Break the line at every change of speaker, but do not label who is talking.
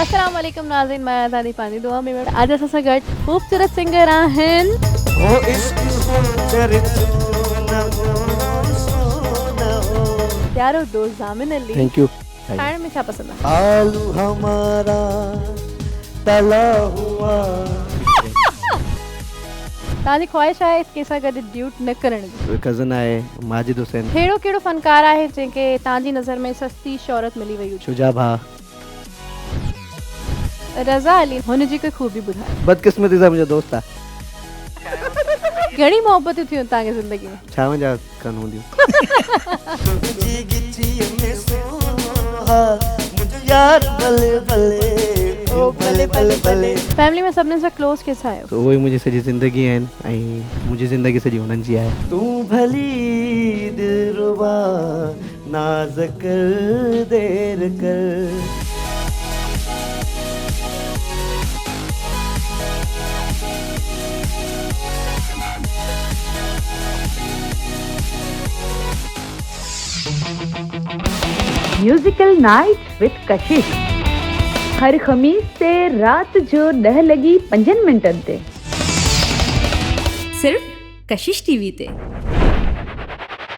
अस्सलाम वालेकुम नाज़रीन, मैं आज़ादी पानी दुआ में आज असां सां गॾु ख़ूबसूरत सिंगर आहिनि। प्यारो दोस्त ज़ामिन अली।
Thank you.
खाइण में छा पसंद आहे?
आलू हमारा तला हुआ।
तव्हांजी ख़्वाहिश आहे कंहिंसां गॾु ड्यूट न करण जी?
कज़न आहे माजिद हुसैन।
कहिड़ो कहिड़ो फ़नकार आहे जंहिंखे तव्हांजी नज़र में सस्ती शोहरत मिली वई हुजे?
शुजा भा।
रज़ा अली, हुनजी कोई ख़ूबी ॿुधायो।
बदकिस्मती सां मुंहिंजो दोस्त आहे।
घणी मोहबतूं थियूं तव्हांखे ज़िंदगी में?
छा वञा कनि हूंदियूं।
फैमिली में सभिनीनि सां क्लोज़ कंहिंसां आहियो?
तो उहे मुंहिंजी सॼी ज़िंदगी आहिनि ऐं मुंहिंजी ज़िंदगी सॼी हुननि जी आहे। तूं भली दिलरुबा नाज़ कर देर कर।
म्यूजिकल नाइट विद कशिश हर ख़मीस से रात जो 10:05 ते सिर्फ कशिश टीवी ते।